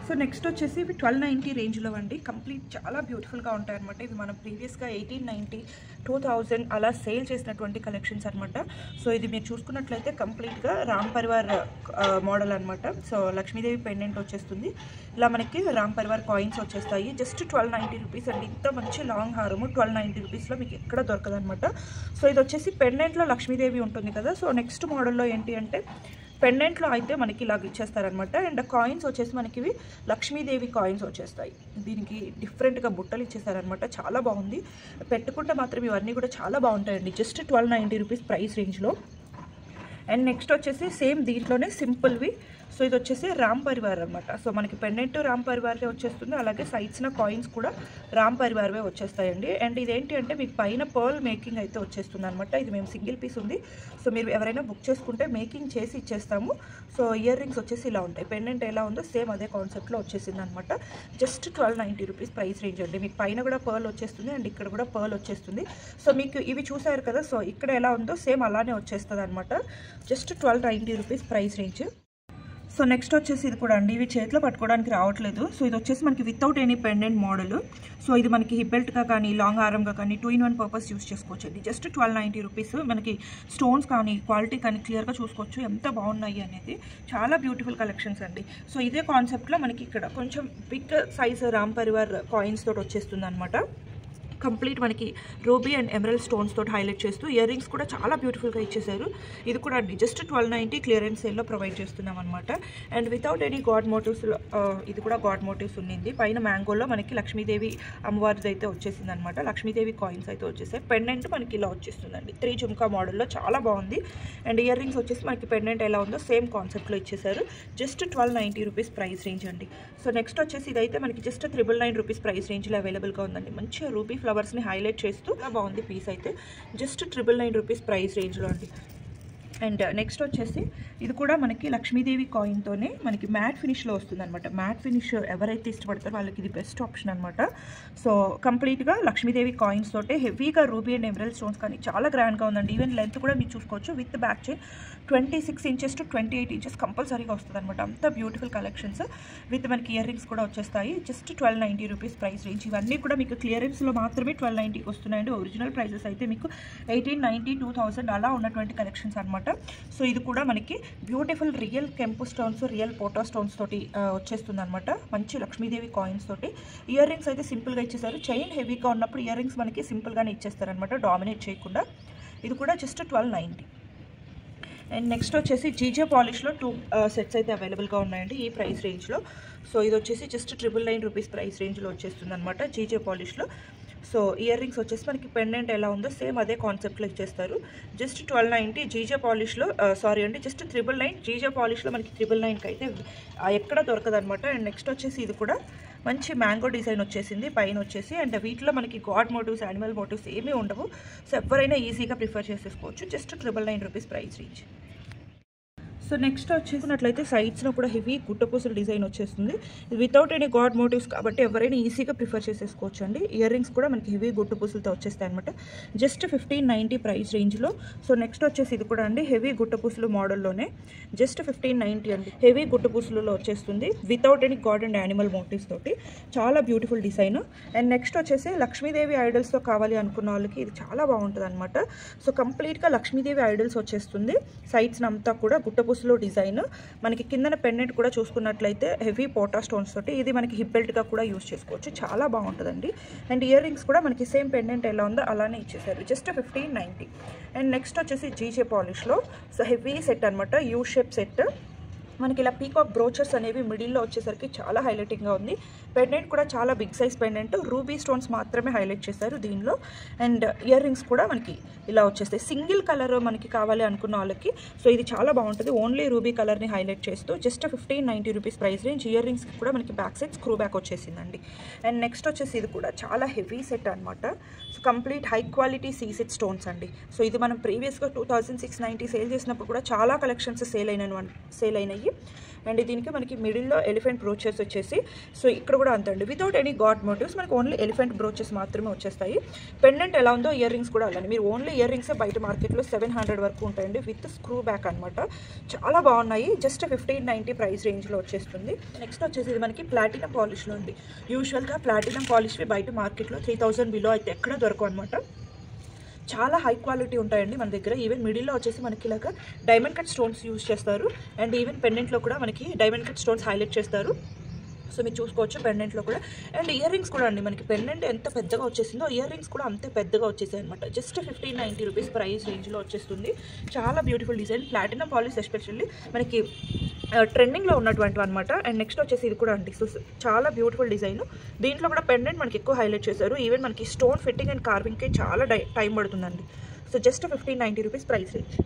So next వచ్చేసి ఇవి 1290 రేంజ్లో అండి. కంప్లీట్ చాలా బ్యూటిఫుల్గా ఉంటాయి అనమాట. ఇవి మనం ప్రీవియస్గా 1890, 2000 అలా సేల్ చేసినటువంటి కలెక్షన్స్ అనమాట. సో ఇది మీరు చూసుకున్నట్లయితే కంప్లీట్గా రామ్ పరివార్ మోడల్ అనమాట. సో లక్ష్మీదేవి పెండెంట్ వచ్చేస్తుంది. ఇలా మనకి రామ్ పరివార్ కాయిన్స్ వచ్చేస్తాయి. జస్ట్ 1290 రూపీస్ అండి. ఇంత మంచి లాంగ్ హారము 1290 రూపీస్లో మీకు ఎక్కడ దొరకదు అనమాట. సో ఇది వచ్చేసి పెండెంట్లో లక్ష్మీదేవి ఉంటుంది కదా. సో నెక్స్ట్ మోడల్లో ఏంటి అంటే పెండెంట్లో అయితే మనకి ఇలాగ ఇచ్చేస్తారనమాట. అండ్ కాయిన్స్ వచ్చేసి మనకి ఇవి లక్ష్మీదేవి కాయిన్స్ వచ్చేస్తాయి. దీనికి డిఫరెంట్గా బుట్టలు ఇచ్చేస్తారనమాట. చాలా బాగుంది. పెట్టుకుంటే మాత్రం ఇవన్నీ కూడా చాలా బాగుంటాయండి. జస్ట్ 1290 రూపీస్ ప్రైస్ రేంజ్లో. అండ్ నెక్స్ట్ వచ్చేసి సేమ్ దీంట్లోనే సింపుల్వి. సో ఇది వచ్చేసి రామ్ పరివార్ అనమాట. సో మనకి పెండెంట్ రామ్ పరివార్వే వచ్చేస్తుంది. అలాగే సైడ్స్న కాయిన్స్ కూడా రామ్ పరివార్వే వచ్చేస్తాయండి. అండ్ ఇదేంటి అంటే మీకు పైన పర్ల్ మేకింగ్ అయితే వచ్చేస్తుంది అనమాట. ఇది మేము సింగిల్ పీస్ ఉంది. సో మీరు ఎవరైనా బుక్ చేసుకుంటే మేకింగ్ చేసి ఇచ్చేస్తాము. సో ఇయర్ రింగ్స్ వచ్చేసి ఇలా ఉంటాయి. పెండెంట్ ఎలా ఉందో సేమ్ అదే కాన్సెప్ట్లో వచ్చేసింది అనమాట. జస్ట్ 1290 రూపీస్ ప్రైస్ రేంజ్ అండి. మీకు పైన కూడా పర్ల్ వచ్చేస్తుంది అండ్ ఇక్కడ కూడా పర్ల్ వచ్చేస్తుంది. సో మీకు ఇవి చూసారు కదా. సో ఇక్కడ ఎలా ఉందో సేమ్ అలానే వచ్చేస్తుంది అనమాట. Just 1290 rupees price range. So next వచ్చేసి ఇది కూడా అండి. ఇవి చేతిలో పట్టుకోవడానికి రావట్లేదు. సో ఇది వచ్చేసి మనకి without any pendant model. So ఇది మనకి హిప్ బెల్ట్గా కానీ లాంగ్ ఆరంగా కానీ 2-in-1 పర్పస్ యూస్ చేసుకోవచ్చు అండి. Just 1290 rupees. మనకి స్టోన్స్ కానీ క్వాలిటీ కానీ క్లియర్గా చూసుకోవచ్చు ఎంత బాగున్నాయి అనేది. చాలా బ్యూటిఫుల్ కలెక్షన్స్ అండి. సో ఇదే కాన్సెప్ట్లో మనకి ఇక్కడ కొంచెం big size Ram Parivar coins తోటి వచ్చేస్తుంది అనమాట. కంప్లీట్ మనకి రూబీ అండ్ ఎమరల్డ్ స్టోన్స్ తోటి హైలైట్ చేస్తూ ఇయర్ రింగ్స్ కూడా చాలా బ్యూటిఫుల్గా ఇచ్చేసారు. ఇది కూడా అండి జస్ట్ 1290 క్లియరెన్స్ సేల్లో ప్రొవైడ్ చేస్తున్నాం అనమాట. And without any god motives. ఇది కూడా గాడ్ మోటివ్స్ ఉన్నింది. పైన మ్యాంగోలో మనకి లక్ష్మీదేవి అమ్మవారిది అయితే వచ్చేసింది అనమాట. లక్ష్మీదేవి కాయిన్స్ అయితే వచ్చేసాయి. పెండెంట్ మనకి ఇలా వచ్చేస్తుందండి. 3 జుమ్కా మోడల్లో చాలా బాగుంది. అండ్ ఇయర్ రింగ్స్ వచ్చేసి మనకి పెండెంట్ ఎలా ఉందో సేమ్ కాన్సెప్ట్లో ఇచ్చేసారు. జస్ట్ 1290 రూపీస్ ప్రైస్ రేంజ్ అండి. సో నెక్స్ట్ వచ్చేసి ఇదైతే మనకి జస్ట్ 999 రూపీస్ ప్రైస్ రేంజ్లో అవైలబుల్గా ఉందండి. మంచిగా రూబీ ఫ్లవర్స్ని హైలైట్ చేస్తూ బాగుంది పీస్ అయితే. జస్ట్ 999 రూపీస్ ప్రైస్ రేంజ్లో అండి. అండ్ నెక్స్ట్ వచ్చేసి ఇది కూడా మనకి లక్ష్మీదేవి కాయిన్తోనే మనకి మ్యాట్ ఫినిష్లో వస్తుంది అనమాట. మ్యాట్ ఫినిష్ ఎవరైతే ఇష్టపడతారో వాళ్ళకి ఇది బెస్ట్ ఆప్షన్ అనమాట. సో కంప్లీట్గా లక్ష్మీదేవి కాయిన్స్ తోటే హెవీగా రూబీ అండ్ ఎమరల్డ్ స్టోన్స్ కానీ చాలా గ్రాండ్గా ఉందండి. ఈవెన్ లెంత్ కూడా మీరు చూసుకోవచ్చు. With back chain 26 inches to 28 inches కంపల్సరీగా వస్తుంది అనమాట. అంత బ్యూటిఫుల్ కలెక్షన్స్. విత్ మనకి ఇయర్ రింగ్స్ కూడా వచ్చేస్తాయి. Just 1290 rupees price range. ఇవన్నీ కూడా మీకు క్లియరెన్స్లో మాత్రమే 1290కి వస్తున్నాయండి. ఒరిజినల్ ప్రైసెస్ అయితే మీకు 1890, 2000 అలా ఉన్నటువంటి కలెక్షన్స్ అనమాట. సో ఇది కూడా మనకి బ్యూటిఫుల్ రియల్ కెంపు స్టోన్స్, రియల్ పోటా స్టోన్స్ తోటి వచ్చేస్తుంది అనమాట. మంచి లక్ష్మీదేవి కాయిన్స్ తోటి. ఇయర్ రింగ్స్ అయితే సింపుల్గా ఇచ్చేసారు. చైన్ హెవీగా ఉన్నప్పుడు ఇయర్ రింగ్స్ మనకి సింపుల్గానే ఇచ్చేస్తారనమాట, డామినేట్ చేయకుండా. ఇది కూడా జస్ట్ 1290. అండ్ నెక్స్ట్ వచ్చేసి జీజే పాలిష్లో 2 సెట్స్ అయితే అవైలబుల్గా ఉన్నాయండి ఈ ప్రైస్ రేంజ్లో. సో ఇది వచ్చేసి జస్ట్ 999 రూపీస్ ప్రైస్ రేంజ్లో వచ్చేస్తుంది అనమాట జీజే పాలిష్లో. సో ఇయర్ రింగ్స్ వచ్చేసి మనకి పెండెంట్ ఎలా ఉందో సేమ్ అదే కాన్సెప్ట్లో ఇచ్చేస్తారు. జస్ట్ 1290 జీజే పాలిష్లో. సారీ అండి, జస్ట్ 999 జీజే పాలిష్లో మనకి 999కి అయితే ఎక్కడ దొరకదు అనమాట. అండ్ నెక్స్ట్ వచ్చేసి ఇది కూడా మంచి మ్యాంగో డిజైన్ వచ్చేసింది పైన వచ్చేసి. అండ్ వీటిలో మనకి గాడ్ మోటివ్స్, యానిమల్ మోటివ్స్ ఏమీ ఉండవు. సో ఎవరైనా ఈజీగా ప్రిఫర్ చేసేసుకోవచ్చు. Just 999 rupees price range. So next వచ్చేసినట్లయితే సైడ్స్లో కూడా హెవీ గుట్టపూసల డిజైన్ వచ్చేస్తుంది. వితౌట్ ఎనీ గాడ్ మోటివ్స్ కాబట్టి ఎవరైనా ఈజీగా ప్రిఫర్ చేసేసుకోవచ్చు అండి. ఇయర్ రింగ్స్ కూడా మనకి హెవీ గుట్టపూసలతో వచ్చేస్తాయి అనమాట. జస్ట్ 1590 ప్రైస్ రేంజ్లో. సో నెక్స్ట్ వచ్చేసి ఇది కూడా అండి హెవీ గుట్టపూసలు మోడల్లోనే. జస్ట్ 1590 అండి. హెవీ గుట్టపూసలలో వచ్చేస్తుంది without any god and animal motives తోటి. చాలా బ్యూటిఫుల్ డిజైన్. అండ్ నెక్స్ట్ వచ్చేసి లక్ష్మీదేవి ఐడల్స్తో కావాలి అనుకున్న వాళ్ళకి ఇది చాలా బాగుంటుంది అనమాట. సో కంప్లీట్గా లక్ష్మీదేవి ఐడల్స్ వచ్చేస్తుంది. సైడ్స్ అంతా కూడా గుట్టపూసలు డిజైన్. మనకి కిందన పెండెంట్ కూడా చూసుకున్నట్లయితే హెవీ పోటా స్టోన్స్ తోటి. ఇది మనకి హిప్ బెల్ట్గా కూడా యూస్ చేసుకోవచ్చు. చాలా బాగుంటుందండి. అండ్ ఇయర్ రింగ్స్ కూడా మనకి సేమ్ పెండెంట్ ఎలా ఉందో అలానే ఇచ్చేసారు. జస్ట్ 1590. అండ్ నెక్స్ట్ వచ్చేసి జీజే పాలిష్లో సో హెవీ సెట్ అనమాట. U shape set. మనకి ఇలా పీకాక్ బ్రోచర్స్ అనేవి మిడిల్లో వచ్చేసరికి చాలా హైలైటింగ్గా ఉంది. పెండెంట్ కూడా చాలా big size pendant. Ruby stones మాత్రమే హైలైట్ చేశారు దీనిలో. అండ్ ఇయర్ రింగ్స్ కూడా మనకి ఇలా వచ్చేస్తాయి. సింగిల్ కలర్ మనకి కావాలి అనుకున్న వాళ్ళకి సో ఇది చాలా బాగుంటుంది. ఓన్లీ రూబీ కలర్ని హైలైట్ చేస్తూ just 1590 rupees price range. Ear రింగ్స్కి కూడా మనకి బ్యాక్ సైడ్ స్క్రూ బ్యాక్ వచ్చేసిందండి. అండ్ నెక్స్ట్ వచ్చేసి ఇది కూడా చాలా హెవీ సెట్ అనమాట. సో కంప్లీట్ హై క్వాలిటీ సీసెట్ స్టోన్స్ అండి. సో ఇది మనం ప్రీవియస్గా 2690 సేల్ చేసినప్పుడు కూడా చాలా కలెక్షన్స్ సేల్ అయినాయి. వచ్చేస్తాయి. అండ్ దీనికి మనకి మిడిల్లో ఎలిఫెంట్ బ్రోచెస్ వచ్చేసి, సో ఇక్కడ కూడా అంతే అండి, వితౌట్ ఎనీ గాడ్ మోటివ్స్ మనకి ఓన్లీ ఎలిఫెంట్ బ్రోచెస్ మాత్రమే వచ్చేస్తాయి. పెండెంట్ ఎలా ఉందో ఇయర్ రింగ్స్ కూడా అలానే, మీరు ఓన్లీ ఇయర్ రింగ్స్ బయట మార్కెట్లో 700 వరకు ఉంటాయండి విత్ స్క్రూ బ్యాక్ అనమాట. చాలా బాగున్నాయి. జస్ట్ 1590 ప్రైస్ రేంజ్లో వచ్చేస్తుంది. నెక్స్ట్ వచ్చేసి ఇది మనకి ప్లాటినం పాలిష్లో ఉంది. యూజువల్గా ప్లాటినం పాలిష్వి బయట మార్కెట్లో 3000 బిలో అయితే ఎక్కడ దొరకవు అనమాట. చాలా హై క్వాలిటీ ఉంటాయండి మన దగ్గర. ఈవెన్ మిడిల్లో వచ్చేసి మనకి ఇలాగ డైమండ్ కట్ స్టోన్స్ యూజ్ చేస్తారు. అండ్ ఈవెన్ పెండెంట్లో కూడా మనకి డైమండ్ కట్ స్టోన్స్ హైలైట్ చేస్తారు. సో మీరు చూసుకోవచ్చు పెండెంట్లో కూడా. అండ్ ఇయర్ రింగ్స్ కూడా అండి, మనకి పెండెంట్ ఎంత పెద్దగా వచ్చేసిందో ఇయర్ రింగ్స్ కూడా అంతే పెద్దగా వచ్చేసాయి అనమాట. జస్ట్ 1590 రూపీస్ ప్రైస్ రేంజ్లో వచ్చేస్తుంది. చాలా beautiful design, platinum polish especially మనకి ట్రెండింగ్లో ఉన్నటువంటి అనమాట. అండ్ నెక్స్ట్ వచ్చేసి ఇది కూడా అండి, సో చాలా బ్యూటిఫుల్ డిజైన్. దీంట్లో కూడా పెండెంట్ మనకి ఎక్కువ హైలైట్ చేశారు. ఈవెన్ మనకి స్టోన్ ఫిట్టింగ్ అండ్ కార్వింగ్కి చాలా టైం పడుతుందండి. So just 1590 rupees price range.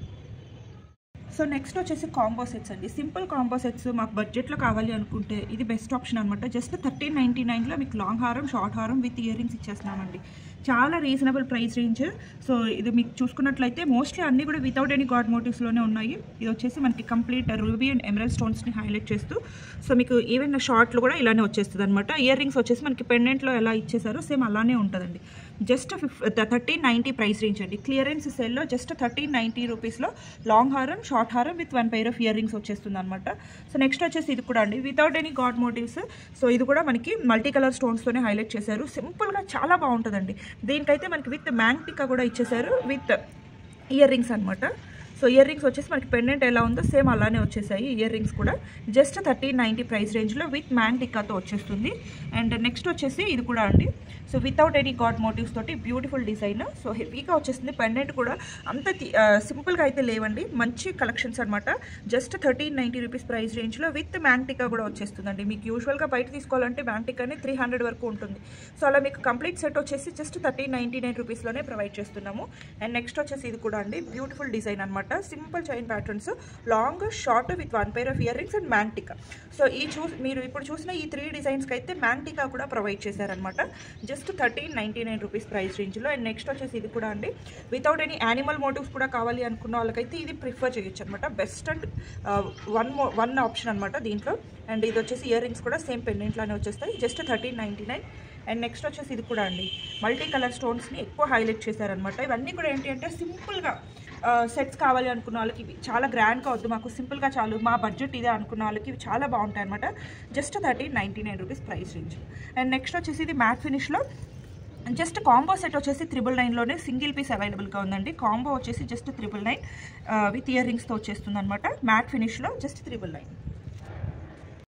So next వచ్చేసి కాంబో సెట్స్ అండి. సింపుల్ కాంబో సెట్స్ మాకు బడ్జెట్లో కావాలి అనుకుంటే ఇది బెస్ట్ ఆప్షన్ అనమాట. జస్ట్ 1399లో మీకు లాంగ్ హారం, షార్ట్ హారం విత్ ఇయర్ రింగ్స్ ఇచ్చేస్తున్నామండి. చాలా రీజనబుల్ ప్రైస్ రేంజ్. సో ఇది మీకు చూసుకున్నట్లయితే మోస్ట్లీ అన్నీ కూడా వితౌట్ ఎనీ గాడ్ మోటివ్స్లోనే ఉన్నాయి. ఇది వచ్చేసి మనకి కంప్లీట్ రూబీ అండ్ ఎమరల్డ్ స్టోన్స్ని హైలైట్ చేస్తూ, సో మీకు ఈవెన్ షార్ట్లు కూడా ఇలానే వచ్చేస్తుంది అనమాట. ఇయర్ రింగ్స్ వచ్చేసి మనకి పెండెంట్లో ఎలా ఇచ్చేసారో సేమ్ అలానే ఉంటుందండి. జస్ట్ 1390 ప్రైస్ రేంజ్ అండి. క్లియరెన్స్ సెల్లో జస్ట్ 1390 రూపీస్లో లాంగ్ హారం, షార్ట్ హారం with 1 pair of ear rings వచ్చేస్తుంది అనమాట. సో నెక్స్ట్ వచ్చేసి ఇది కూడా అండి, without any god motifs. So ఇది కూడా మనకి మల్టీ కలర్ స్టోన్స్తోనే హైలైట్ చేశారు. సింపుల్గా చాలా బాగుంటుందండి. దీనికైతే మనకి విత్ మ్యాంగ్ టిక్కా కూడా ఇచ్చేసారు విత్ ఇయర్ రింగ్స్ అనమాట. సో ఇయర్ రింగ్స్ వచ్చేసి మనకి పెండెంట్ ఎలా ఉందో సేమ్ అలానే వచ్చేసాయి ఇయర్ రింగ్స్ కూడా. జస్ట్ 1390 ప్రైస్ రేంజ్లో విత్ మ్యాంగ్ టిక్కాతో వచ్చేస్తుంది. అండ్ నెక్స్ట్ వచ్చేసి ఇది కూడా అండి, so without any god motifs తోటి బ్యూటిఫుల్ డిజైన్. సో హెవీగా వచ్చేస్తుంది. పెండెంట్ కూడా అంత సింపుల్గా అయితే లేవండి, మంచి కలెక్షన్స్ అనమాట. జస్ట్ 1390 రూపీస్ ప్రైస్ రేంజ్లో విత్ మ్యాంగ్ టిక్కా కూడా వచ్చేస్తుందండి. మీకు యూజువల్గా బయట తీసుకోవాలంటే మ్యాంగ్ టిక్కానే 300 వరకు ఉంటుంది. సో అలా మీకు కంప్లీట్ సెట్ వచ్చేసి జస్ట్ 1399 రూపీస్లోనే ప్రొవైడ్ చేస్తున్నాము. అండ్ నెక్స్ట్ వచ్చేసి ఇది కూడా అండి, బ్యూటిఫుల్ డిజైన్ అనమాట. Simple chain patterns, long, short with 1 pair of year rings and maang tikka. So మీరు ఇప్పుడు చూసిన ఈ 3 డిజైన్స్కి అయితే మ్యాంగ్ టిక్కా కూడా ప్రొవైడ్ చేశారనమాట. జస్ట్ 1399 రూపీస్ ప్రైస్ రేంజ్లో. అండ్ నెక్స్ట్ వచ్చేసి ఇది కూడా అండి, వితౌట్ ఎనీ యానిమల్ మోటివ్స్ కూడా కావాలి అనుకున్న వాళ్ళకైతే ఇది ప్రిఫర్ చేయొచ్చు అనమాట. బెస్ట్ అండ్ వన్ ఆప్షన్ అనమాట దీంట్లో. అండ్ ఇది వచ్చేసి ఇయర్ రింగ్స్ కూడా సేమ్ పెండెంట్లానే వచ్చేస్తాయి. జస్ట్ 1399. అండ్ నెక్స్ట్ వచ్చేసి ఇది కూడా అండి, మల్టీ కలర్ స్టోన్స్ని ఎక్కువ హైలైట్ చేశారనమాట. ఇవన్నీ కూడా ఏంటి అంటే సింపుల్గా సెట్స్ కావాలి అనుకున్న వాళ్ళకి ఇవి చాలా గ్రాండ్గా వద్దు, మాకు సింపుల్గా చాలు, మా బడ్జెట్ ఇదే అనుకున్న వాళ్ళకి ఇవి చాలా బాగుంటాయి అనమాట. Just 1399 rupees price range. And next వచ్చేసి ఇది మ్యాట్ ఫినిష్లో జస్ట్ కాంబో సెట్ వచ్చేసి 999లోనే సింగిల్ పీస్ అవైలబుల్గా ఉందండి. కాంబో వచ్చేసి జస్ట్ 999 విత్ ఇయర్ రింగ్స్తో వచ్చేస్తుంది అనమాట. మ్యాట్ ఫినిష్లో జస్ట్ 999.